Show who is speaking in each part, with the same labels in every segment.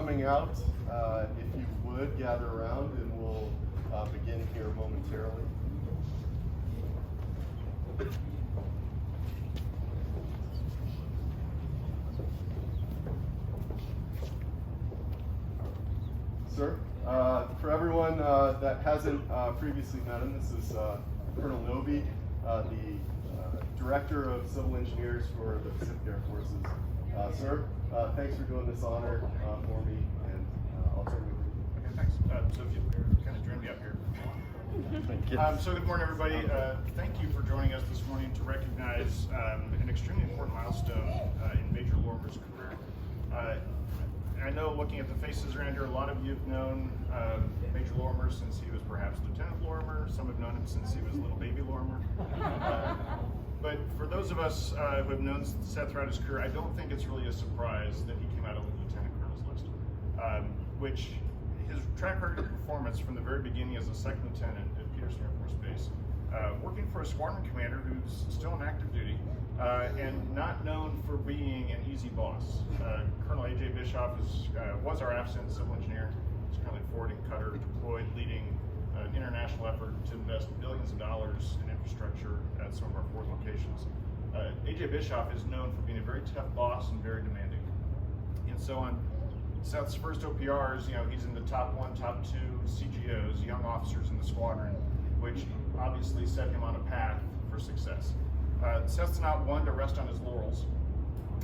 Speaker 1: coming out, if you would gather around, and we'll begin here momentarily. Sir, for everyone that hasn't previously met him, this is Colonel Noby, the Director of Civil Engineers for the Pacific Air Forces. Sir, thanks for doing this honor for me, and I'll turn it over to you.
Speaker 2: Okay, thanks. So if you kind of join me up here.
Speaker 1: Thank you.
Speaker 2: So good morning, everybody. Thank you for joining us this morning to recognize an extremely important milestone in Major Lorimer's career. I know, looking at the faces around here, a lot of you have known Major Lorimer since he was perhaps Lieutenant Lorimer. Some have known him since he was little baby Lorimer. But for those of us who have known Seth throughout his career, I don't think it's really a surprise that he came out of the Lieutenant Colonel's list, which his track record of performance from the very beginning as a second lieutenant at Peterson Air Force Base, working for a squadron commander who's still on active duty, and not known for being an easy boss. Colonel A.J. Bischoff was our AFCENT civil engineer. He's currently forwarding Qatar, deployed, leading an international effort to invest billions of dollars in infrastructure at some of our forward locations. A.J. Bischoff is known for being a very tough boss and very demanding. And so on Seth's first OPRs, he's in the top 1, top 2 CGOs, young officers in the squadron, which obviously set him on a path for success. Seth's not one to rest on his laurels.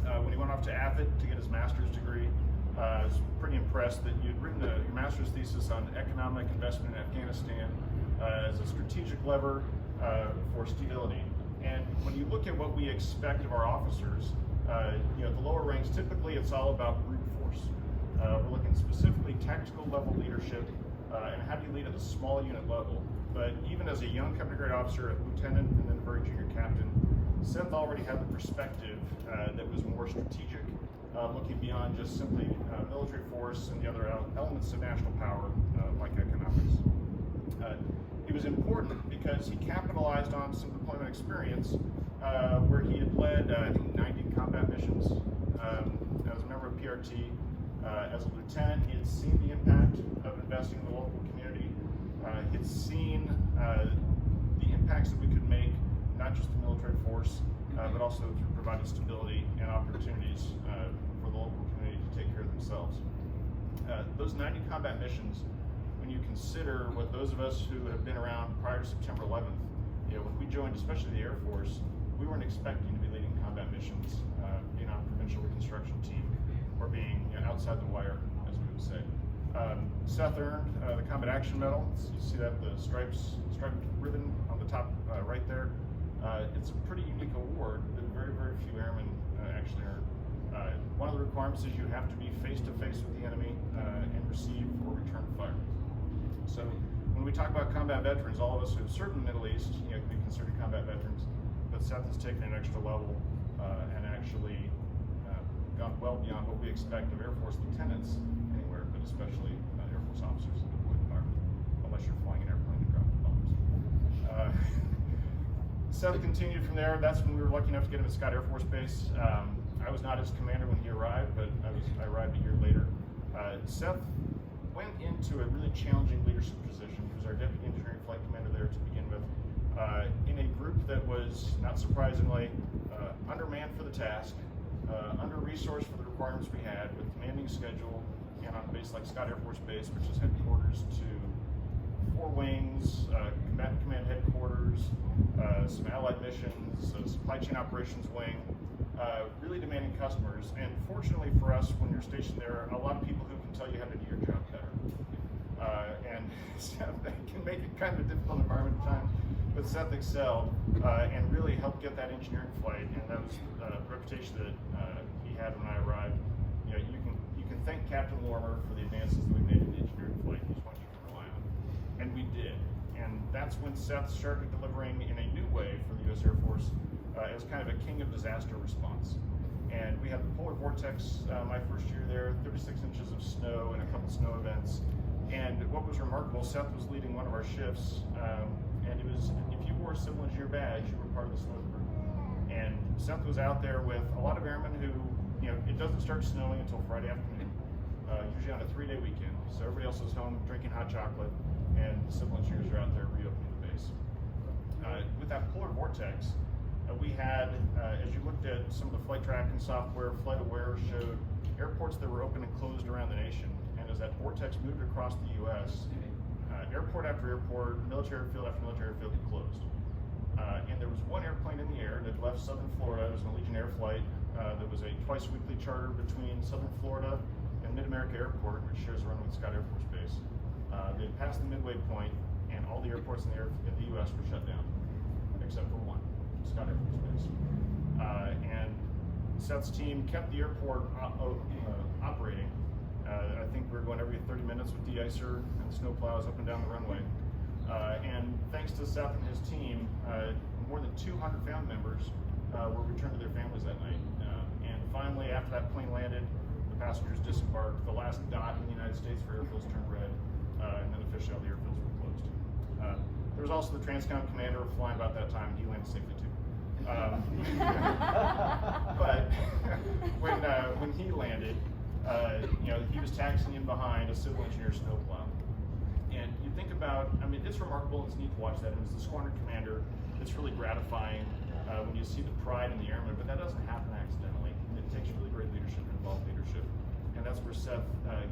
Speaker 2: When he went off to AFIT to get his master's degree, I was pretty impressed that you'd written your master's thesis on economic investment in Afghanistan as a strategic lever for stability. And when you look at what we expect of our officers, the lower ranks, typically it's all about brute force. We're looking specifically tactical level leadership and how do you lead at the small unit level. But even as a young company grade officer, a lieutenant, and then a very junior captain, Seth already had the perspective that was more strategic, looking beyond just simply military force and the other elements of national power, like economics. It was important because he capitalized on some deployment experience where he had led, I think, 90 combat missions. As a member of PRT, as a lieutenant, he had seen the impact of investing in the local community. He had seen the impacts that we could make, not just the military force, but also through providing stability and opportunities for the local community to take care of themselves. Those 90 combat missions, when you consider what those of us who have been around prior to September 11th, when we joined, especially the Air Force, we weren't expecting to be leading combat missions, being on a provincial reconstruction team, or being outside the wire, as we would say. Seth earned the Combat Action Medal. You see that, the striped ribbon on the top right there. It's a pretty unique award that very, very few airmen actually earn. One of the requirements is you have to be face-to-face with the enemy and receive or return fire. So when we talk about combat veterans, all of us who have served in the Middle East can be considered combat veterans, but Seth has taken an extra level and actually gone well beyond what we expect of Air Force lieutenants anywhere, but especially Air Force officers in the deployed environment, unless you're flying an airplane and dropping bombs. Seth continued from there. That's when we were lucky enough to get him at Scott Air Force Base. I was not his commander when he arrived, but I arrived a year later. Seth went into a really challenging leadership position. He was our Deputy Engineering Flight Commander there to begin with, in a group that was, not surprisingly, undermanned for the task, under-resourced for the requirements we had, with commanding schedule, and on a base like Scott Air Force Base, which is headquarters to 4 wings, combatant command headquarters, some allied missions, supply chain operations wing, really demanding customers. And fortunately for us, when you're stationed there, a lot of people who can tell you how to do your job better. And that can make it kind of a difficult environment at times. But Seth excelled and really helped get that engineering flight, and that was the reputation that he had when I arrived. You can thank Captain Lorimer for the advances that we made in the engineering flight. He's one you can rely on, and we did. And that's when Seth started delivering in a new way for the U.S. Air Force as kind of a king of disaster response. And we had the polar vortex my first year there, 36 inches of snow and a couple snow events. And what was remarkable, Seth was leading one of our shifts, and it was, if you wore a civil engineer badge, you were part of the snow crew. And Seth was out there with a lot of airmen who, it doesn't start snowing until Friday afternoon. usually on a 3-day weekend. So everybody else is home drinking hot chocolate, and the civil engineers are out there reopening the base. With that polar vortex, we had, as you looked at some of the flight tracking software, FlightAware showed airports that were open and closed around the nation. And as that vortex moved across the U.S., airport after airport, military airfield after military airfield had closed. And there was one airplane in the air that left southern Florida. It was an Allegiant Air flight. That was a twice-weekly charter between southern Florida and Mid-America Airport, which shares a runway with Scott Air Force Base. They passed the midway point, and all the airports in the U.S. were shut down, except for one, Scott Air Force Base. And Seth's team kept the airport operating. I think we were going every 30 minutes with de-icer and snowplows up and down the runway. And thanks to Seth and his team, more than 200 family members were returned to their families that night. And finally, after that plane landed, the passengers disembarked. The last dot in the United States for airfields turned red, and then officially all the airfields were closed. There was also the Transcom commander flying about that time. He landed safely too. But when he landed, he was taxiing in behind a civil engineer snowplow. And you think about, I mean, it's remarkable and it's neat to watch that. And as the squadron commander, it's really gratifying when you see the pride in the airmen, but that doesn't happen accidentally. It takes really great leadership and involved leadership. And that's where Seth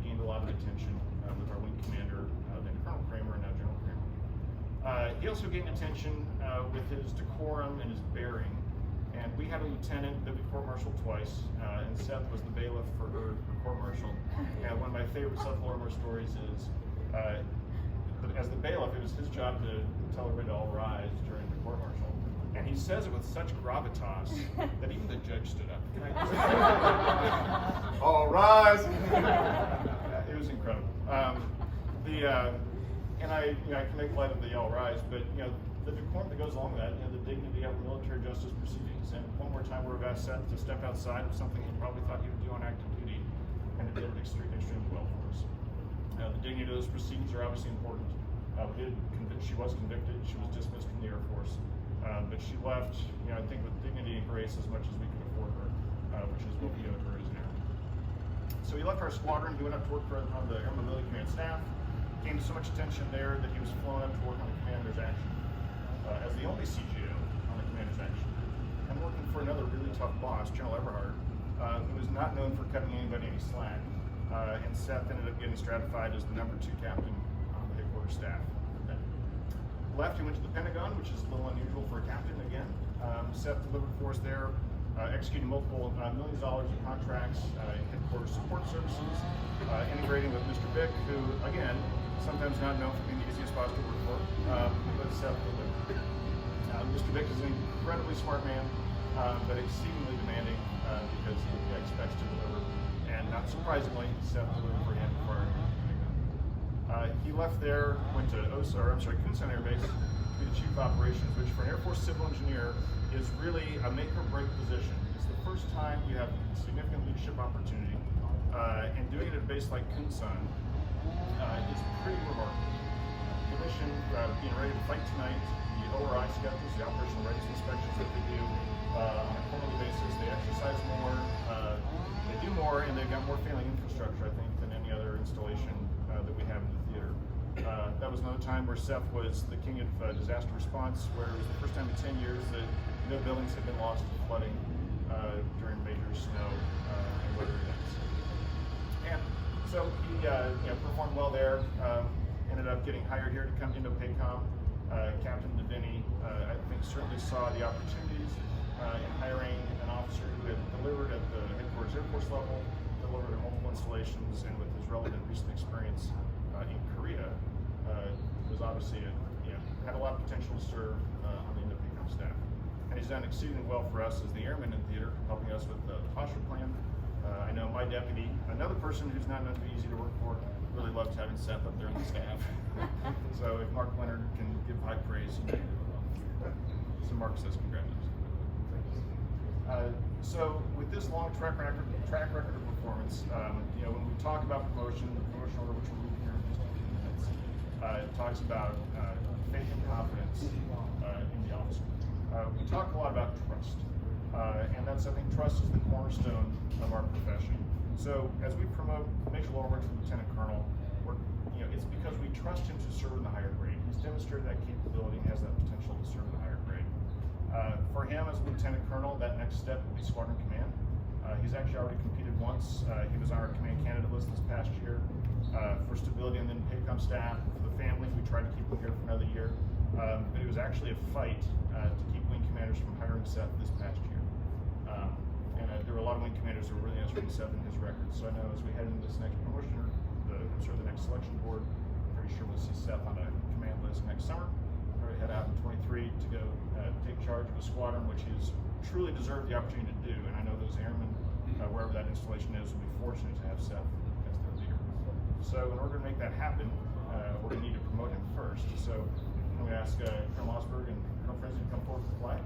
Speaker 2: gained a lot of attention with our wing commander, then Colonel Kramer, and now General Kramer. He also gained attention with his decorum and his bearing. And we had a lieutenant that we court-martialed twice, and Seth was the bailiff for her court-martial. And one of my favorite Seth Lorimer stories is, as the bailiff, it was his job to tell everybody to all rise during the court-martial. And he says it with such gravitas that even the judge stood up.
Speaker 1: All rise!
Speaker 2: It was incredible. And I can make light of the all rise, but the decorum that goes along with that, the dignity of military justice proceedings. And one more time, we're about Seth to step outside of something he probably thought he would do on active duty, and it did it extremely well for us. The dignity of those proceedings are obviously important. She was convicted. She was dismissed from the Air Force, but she left, I think, with dignity and grace as much as we could afford her, which is what we owed her as an airman. So he left our squadron. He went up to work on the Air Mobility Command staff. Came to so much attention there that he was flown up to work on the commander's action as the only CGO on the commander's action, and working for another really tough boss, General Everhart, who was not known for cutting anybody any slack. And Seth ended up getting stratified as the #2 captain on the headquarters staff. Left, he went to the Pentagon, which is a little unusual for a captain again. Seth delivered for us there, executing multiple millions of dollars in contracts in headquarters support services, integrating with Mr. Bick, who, again, sometimes not known for being the easiest boss to work for, but Seth delivered. Mr. Bick is an incredibly smart man, but exceedingly demanding because he expects to deliver. And not surprisingly, Seth delivered for him for our Pentagon. He left there, went to Kunsan Air Base to be the Chief of Operations, which for an Air Force civil engineer is really a make or break position. It's the first time you have significant leadership opportunity, and doing it at a base like Kunsan is pretty remarkable. The mission, being ready to fight tonight, the ORI schedules, the operational readiness inspections that they do on a quarterly basis, they exercise more, they do more, and they've got more failing infrastructure, I think, than any other installation that we have in the theater. That was another time where Seth was the king of disaster response, where it was the first time in 10 years that no buildings had been lost to flooding during major snow and weather events. And so he performed well there, ended up getting hired here to come into PACOM. Captain Deviney, I think, certainly saw the opportunities in hiring an officer who had delivered at the headquarters Air Force level, delivered at multiple installations, and with his relevant recent experience in Korea, was obviously had a lot of potential to serve on the Indo-PACOM staff. And he's done exceedingly well for us as the airman in theater, helping us with the posture plan. I know my deputy, another person who's not known to be easy to work for, really loves having Seth up there on the staff. So if Mark Leonard can give high praise, he can do it well. So Mark says congratulations. So with this long track record of performance, when we talk about promotion, the promotion order, which we'll read here in just a few minutes, it talks about faith and confidence in the officer. We talk a lot about trust, and that's, I think, trust is the cornerstone of our profession. So as we promote Major Lorimer to Lieutenant Colonel, it's because we trust him to serve in the higher grade. He's demonstrated that capability and has that potential to serve in the higher grade. For him as Lieutenant Colonel, that next step will be Squadron Command. He's actually already competed once. He was on our command candidate list this past year for stability and then PACOM staff. For the family, we tried to keep him here for another year. But it was actually a fight to keep wing commanders from hiring Seth this past year. There were a lot of wing commanders who were really interested in Seth and his record. So I know as we head into this next promotion, or the next selection board, I'm pretty sure we'll see Seth on a command list next summer. We're going to head out in 23 to go take charge of a squadron, which he's truly deserved the opportunity to do. And I know those airmen, wherever that installation is, will be fortunate to have Seth as their leader. So in order to make that happen, we're going to need to promote him first. So I'm going to ask Colonel Osberg and Colonel Frenzy to come forward with the flag.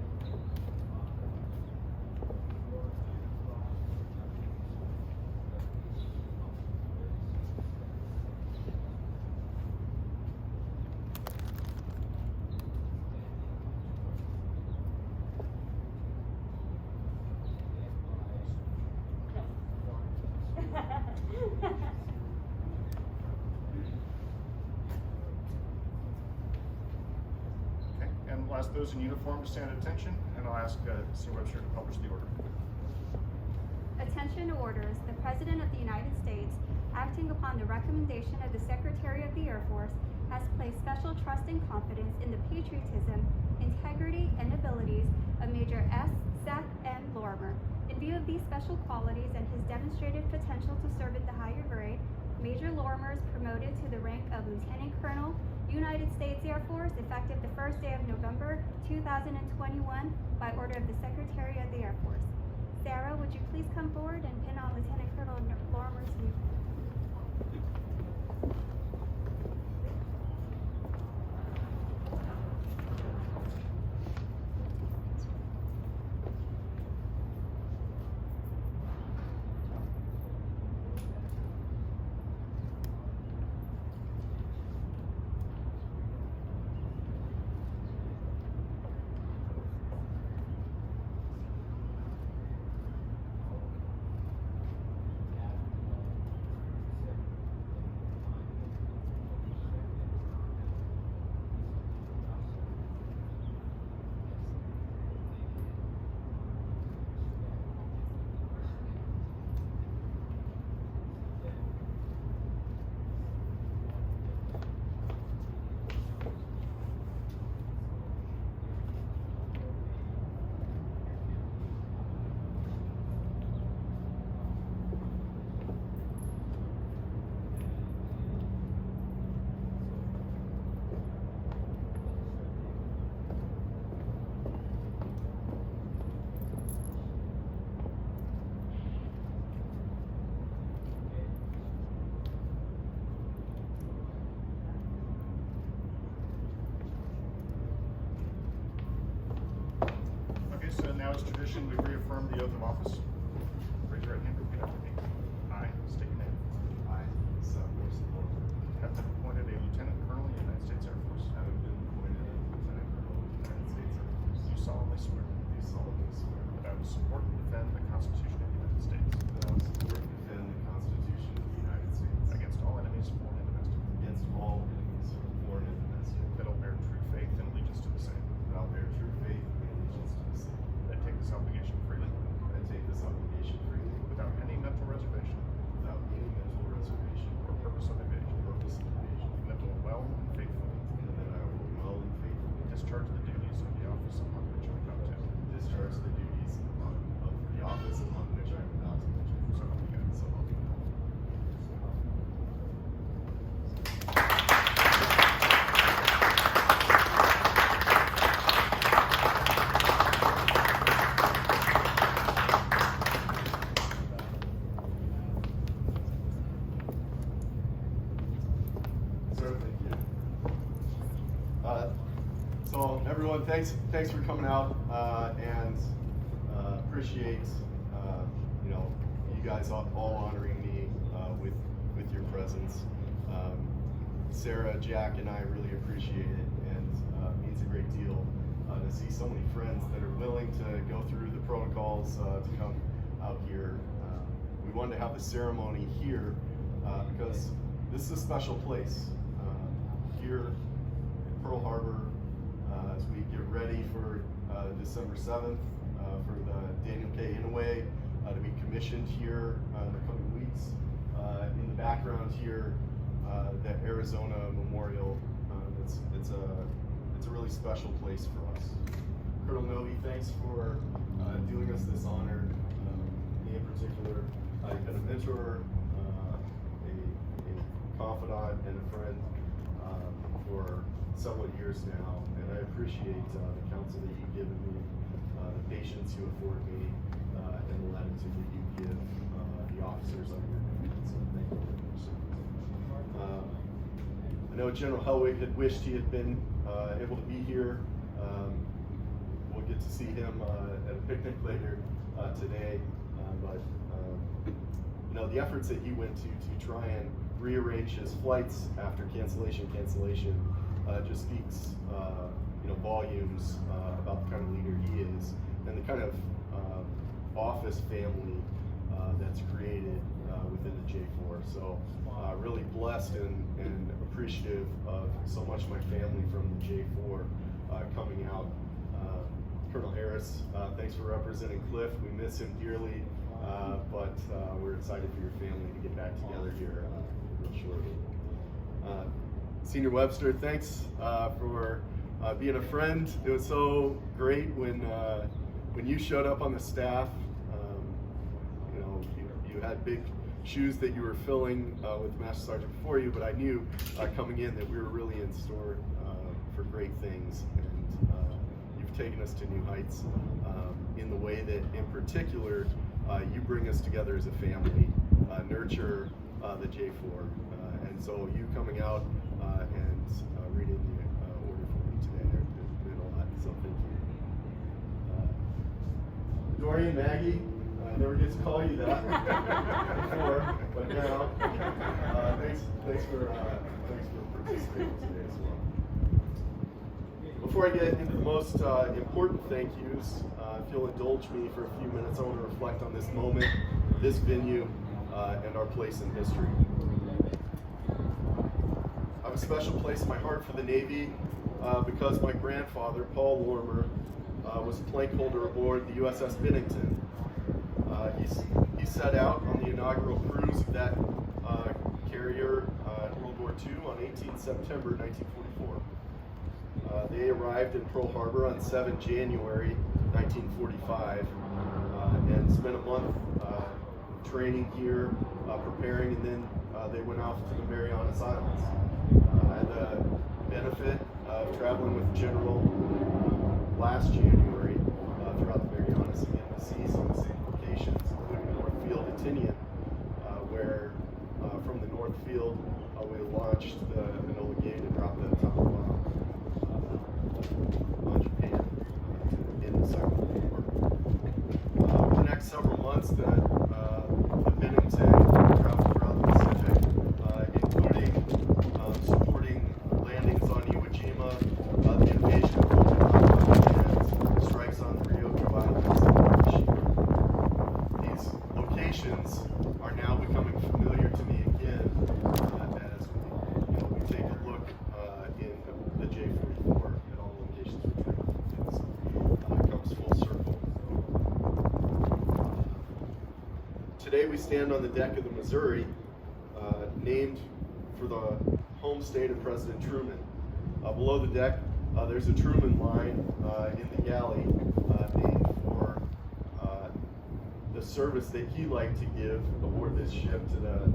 Speaker 2: I'll ask those in uniform to stand at attention, and I'll ask Senior Webster to publish the order.
Speaker 3: Attention orders. The President of the United States, acting upon the recommendation of the Secretary of the Air Force, has placed special trust and confidence in the patriotism, integrity, and abilities of Major S. Seth M. Lorimer. In view of these special qualities and his demonstrated potential to serve in the higher grade, Major Lorimer is promoted to the rank of Lieutenant Colonel, United States Air Force, effective the first day of November 2021 by order of the Secretary of the Air Force. Sarah, would you please come forward and pin on Lieutenant Colonel Lorimer's new. So now it's tradition, we reaffirm the oath of office. Raise your right hand and repeat after me. I state your name.
Speaker 1: I, Seth Lorimer,
Speaker 2: Have been appointed a Lieutenant Colonel in the United States Air Force.
Speaker 1: having been appointed a Lieutenant Colonel of the United States Air Force,
Speaker 2: Do solemnly swear
Speaker 1: do solemnly swear
Speaker 2: that I will support and defend the Constitution of the United States
Speaker 1: that I will support and defend the Constitution of the United States
Speaker 2: against all enemies, foreign and domestic,
Speaker 1: against all enemies, foreign and domestic,
Speaker 2: that I will bear true faith and allegiance to the same,
Speaker 1: that I will bear true faith and allegiance to the same,
Speaker 2: that I take this obligation freely
Speaker 1: that I take this obligation freely
Speaker 2: without any mental reservation
Speaker 1: without any mental reservation
Speaker 2: or purpose of evasion,
Speaker 1: or purpose of evasion,
Speaker 2: and that I will well and faithfully
Speaker 1: and that I will well and faithfully
Speaker 2: discharge the duties of the office upon which I am about to.
Speaker 1: discharge the duties of the office upon which I am about to enter.
Speaker 2: So help me God.
Speaker 1: So help me God. Sir, thank you. So everyone, thanks for coming out and appreciate you guys all honoring me with your presence. Sarah, Jack, and I really appreciate it, and it means a great deal to see so many friends that are willing to go through the protocols to come out here. We wanted to have the ceremony here because this is a special place here in Pearl Harbor as we get ready for December 7th for the Daniel K. Inouye to be commissioned here in the coming weeks. In the background here, the Arizona Memorial. It's a really special place for us. Colonel Novi, thanks for doing us this honor. Me in particular, I've been a mentor, a confidant, and a friend for several years now, and I appreciate the counsel that you've given me, the patience you afford me, and the latitude that you give the officers under your command. So thank you very much. I know General Hellwig had wished he had been able to be here. We'll get to see him at a picnic later today, but you know, the efforts that he went to try and rearrange his flights after cancellation just speaks you know, volumes about the kind of leader he is and the kind of office family that's created within the J4. So really blessed and appreciative of so much of my family from the J4 coming out. Colonel Harris, thanks for representing Cliff. We miss him dearly, but we're excited for your family to get back together here real shortly. Senior Webster, thanks for being a friend. It was so great when you showed up on the staff. You know, you had big shoes that you were filling with the Master Sergeant before you, but I knew coming in that we were really in store for great things, and you've taken us to new heights in the way that, in particular, you bring us together as a family, nurture the J4, and so you coming out and reading the order for me today meant a lot, so thank you. Dorian, Maggie, I never get to call you that before, but now, thanks for participating today as well. Before I get into the most important thank yous, if you'll indulge me for a few minutes, I want to reflect on this moment, this venue, and our place in history. I have a special place in my heart for the Navy because my grandfather, Paul Lorimer, was a plank holder aboard the USS Bennington. He set out on the inaugural cruise of that carrier in World War II on 18 September 1944. They arrived in Pearl Harbor on 7 January 1945 and spent a month training here, preparing, and then they went off to the Marianas Islands. I had the benefit of traveling with General last January throughout the Marianas and getting to see some of the same locations, including North Field at Tinian, where from the North Field we launched the Enola Gay to drop the atomic bomb on Japan in the Second World War. For the next several months, the Bennington traveled throughout the Pacific, including supporting landings on Iwo Jima, the invasion of Okinawa, and strikes on the Ryukyu Islands and Hiroshima. These locations are now becoming familiar to me again as we take a look in the J44 at all the locations we're traveling to. So it comes full circle. Today we stand on the deck of the Missouri, named for the home state of President Truman. Below the deck, there's a Truman line in the galley named for the service that he liked to give aboard this ship to the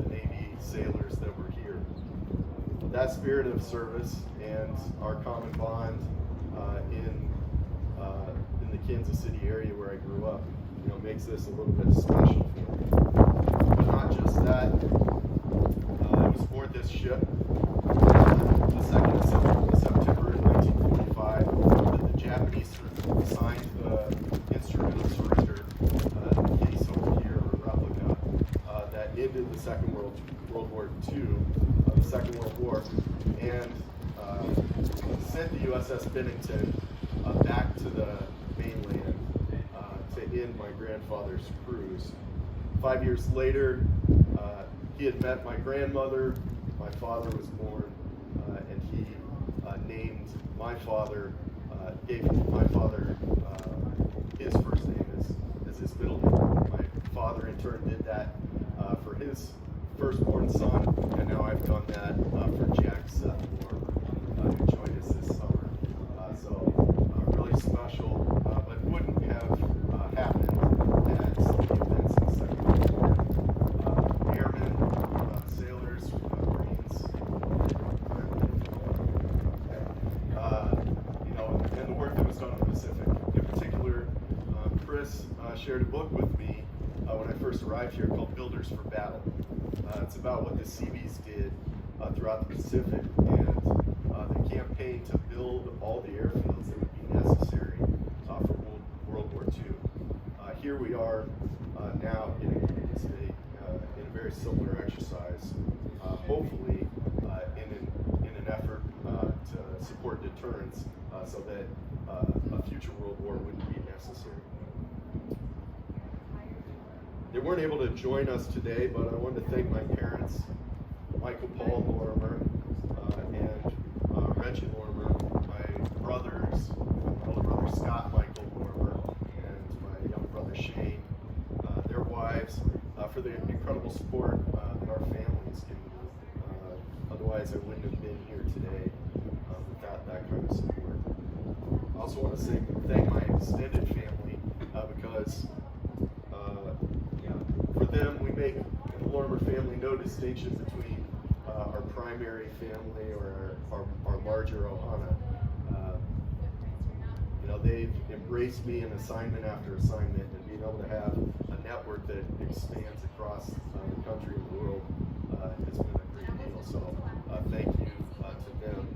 Speaker 1: Navy sailors that were here. That spirit of service and our common bond in the Kansas City area where I grew up, makes this a little bit special for me. But not just that. I was aboard this ship the 2nd of September 1945 that the Japanese signed the instrument of surrender, the case over here, or replica, that ended the Second World War II, the Second World War, and sent the USS Bennington back to the mainland to end my grandfather's cruise. 5 years later, he had met my grandmother. My father was born, and he named my father, gave my father his first name as his middle name. My father in turn did that for his firstborn son, and now I've done that for Jack Seth Lorimer, who joined us this summer. Really special, but wouldn't have happened as the events in the Second World War. Airmen, sailors, Marines, and the work that was done in the Pacific. In particular, Chris shared a book with me when I first arrived here called Builders for Battle. It's about what the Seabees did throughout the Pacific and the campaign to build all the airfields that would be necessary for World War II. Here we are now getting in a very similar exercise, hopefully in an effort to support deterrence so that a future World War wouldn't be necessary. They weren't able to join us today, but I wanted to thank my parents, Michael Paul Lorimer and Reggie Lorimer, my brothers, my older brother Scott Michael Lorimer, and my younger brother Shane, their wives, for the incredible support that our families give me. Otherwise, I wouldn't have been here today without that kind of support. I also want to thank my extended family because for them, we make in the Lorimer family no distinction between our primary family or our larger Ohana. They've embraced me in assignment after assignment, and being able to have a network that expands across the country and the world has been a great deal. So thank you to them,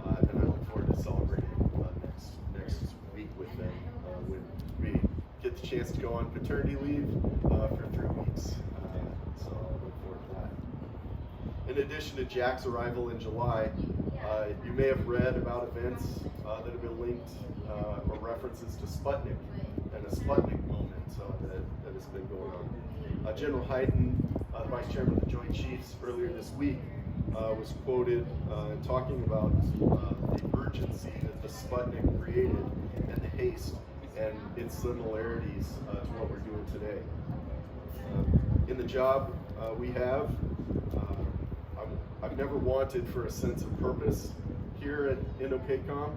Speaker 1: and I look forward to celebrating next week with them when we get the chance to go on paternity leave for 3 weeks. So I look forward to that. In addition to Jack's arrival in July, you may have read about events that have been linked or references to Sputnik and a Sputnik moment that has been going on. General Hyten, the Vice Chairman of the Joint Chiefs, earlier this week was quoted talking about the urgency that the Sputnik created and the haste and its similarities to what we're doing today. In the job we have, I've never wanted for a sense of purpose here at IndoPACOM,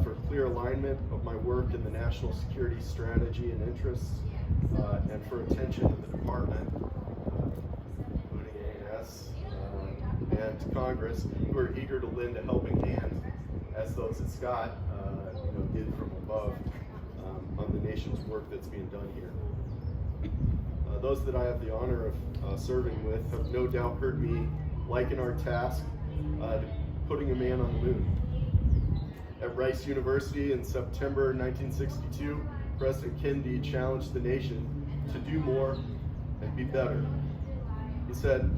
Speaker 1: for clear alignment of my work in the national security strategy and interests, and for attention to the department, including A&S, and to Congress, who are eager to lend a helping hand, as those at Scott did from above, on the nation's work that's being done here. Those that I have the honor of serving with have no doubt heard me liken our task to putting a man on the moon. At Rice University in September 1962, President Kennedy challenged the nation to do more and be better. He said,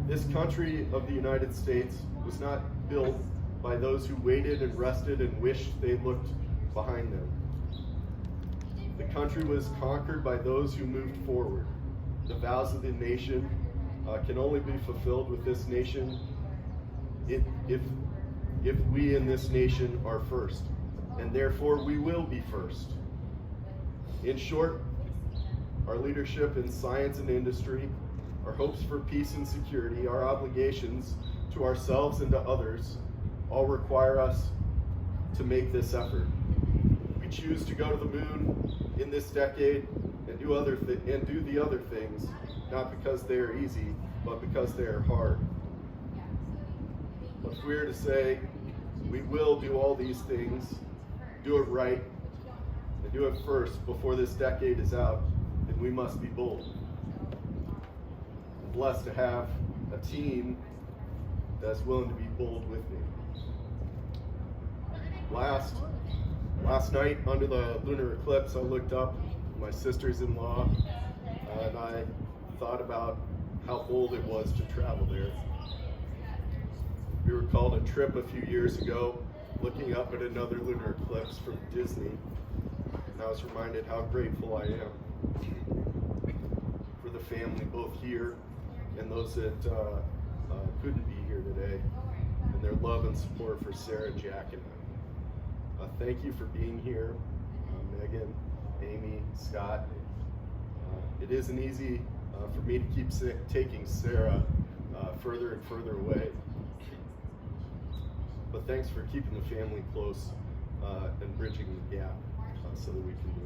Speaker 1: "This country of the United States was not built by those who waited and rested and wished they looked behind them. The country was conquered by those who moved forward. The vows of the nation can only be fulfilled with this nation if we in this nation are first, and therefore we will be first. In short, our leadership in science and industry, our hopes for peace and security, our obligations to ourselves and to others, all require us to make this effort. We choose to go to the moon in this decade and do the other things, not because they are easy, but because they are hard. But if we are to say we will do all these things, do it right, and do it first before this decade is out, then we must be bold. I'm blessed to have a team that's willing to be bold with me. Last night, under the lunar eclipse, I looked up at my sisters-in-law, and I thought about how bold it was to travel there. We recalled a trip a few years ago, looking up at another lunar eclipse from Disney, and I was reminded how grateful I am. family, both here and those that couldn't be here today, and their love and support for Sarah, Jack, and I. Thank you for being here, Megan, Amy, Scott. It isn't easy for me to keep taking Sarah further and further away, but thanks for keeping the family close and bridging the gap so that we can do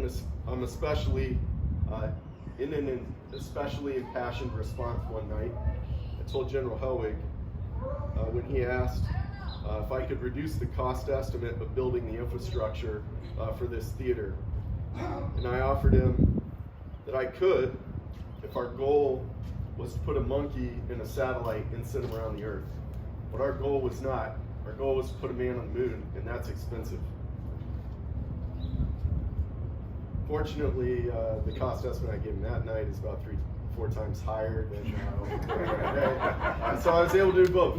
Speaker 1: it. I'm especially in an especially impassioned response one night. I told General Helwig when he asked if I could reduce the cost estimate of building the infrastructure for this theater, and I offered him that I could if our goal was to put a monkey in a satellite and send him around the earth. But our goal was not. Our goal was to put a man on the moon, and that's expensive. Fortunately, the cost estimate I gave him that night is about 3-4 times higher than today. So I was able to do both.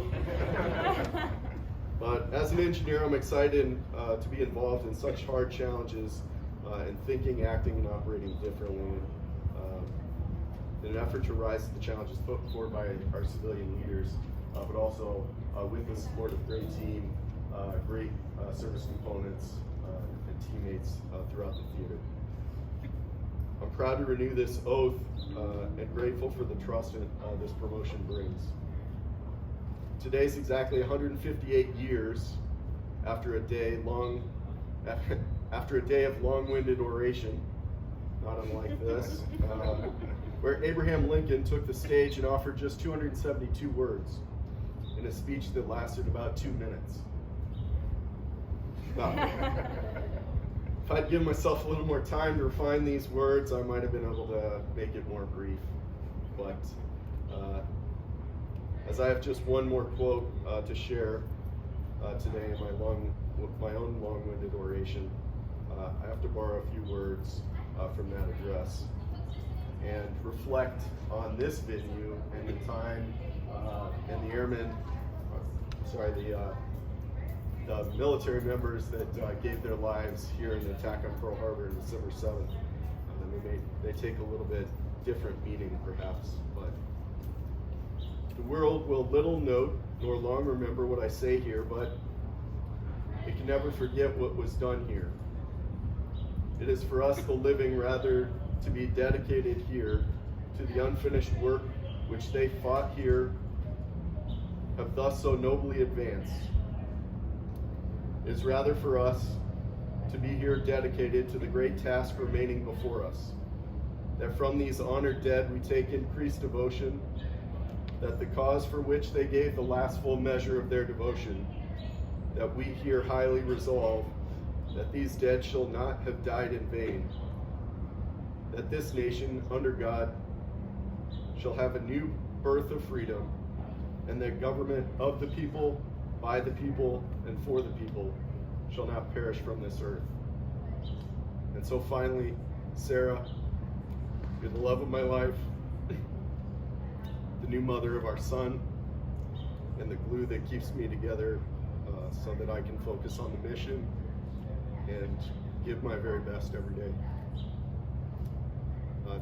Speaker 1: But as an engineer, I'm excited to be involved in such hard challenges and thinking, acting, and operating differently in an effort to rise to the challenges put forward by our civilian leaders, but also with the support of a great team, great service components, and teammates throughout the theater. I'm proud to renew this oath and grateful for the trust this promotion brings. Today's exactly 158 years after a day of long-winded oration, not unlike this, where Abraham Lincoln took the stage and offered just 272 words in a speech that lasted about 2 minutes. If I'd given myself a little more time to refine these words, I might have been able to make it more brief. But as I have just one more quote to share today in my own long-winded oration, I have to borrow a few words from that address and reflect on this venue and the time and the airmen, the military members that gave their lives here in the attack on Pearl Harbor on December 7th. They take a little bit different meaning perhaps, but the world will little note nor long remember what I say here, but it can never forget what was done here. It is for us the living rather to be dedicated here to the unfinished work which they fought here, have thus so nobly advanced. It is rather for us to be here dedicated to the great task remaining before us, that from these honored dead we take increased devotion, that the cause for which they gave the last full measure of their devotion, that we here highly resolve that these dead shall not have died in vain, that this nation under God shall have a new birth of freedom, and that government of the people, by the people, and for the people shall not perish from this earth. And so finally, Sarah, you're the love of my life, the new mother of our son, and the glue that keeps me together so that I can focus on the mission and give my very best every day.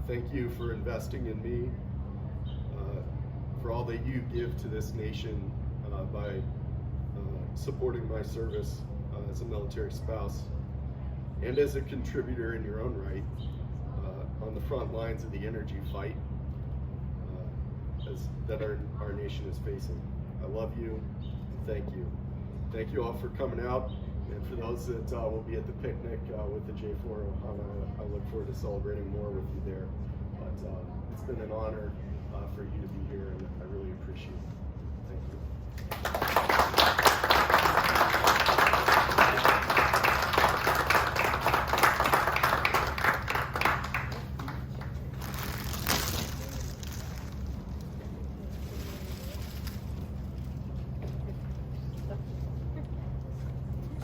Speaker 1: Thank you for investing in me, for all that you give to this nation by supporting my service as a military spouse and as a contributor in your own right on the front lines of the energy fight that our nation is facing. I love you. Thank you. Thank you all for coming out, and for those that will be at the picnic with the J4 Ohana, I look forward to celebrating more with you there. But it's been an honor for you to be here, and I really appreciate it. Thank you.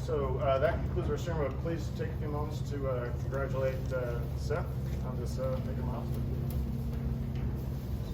Speaker 2: So that concludes our ceremony. Please take a few moments to congratulate Seth on this major milestone.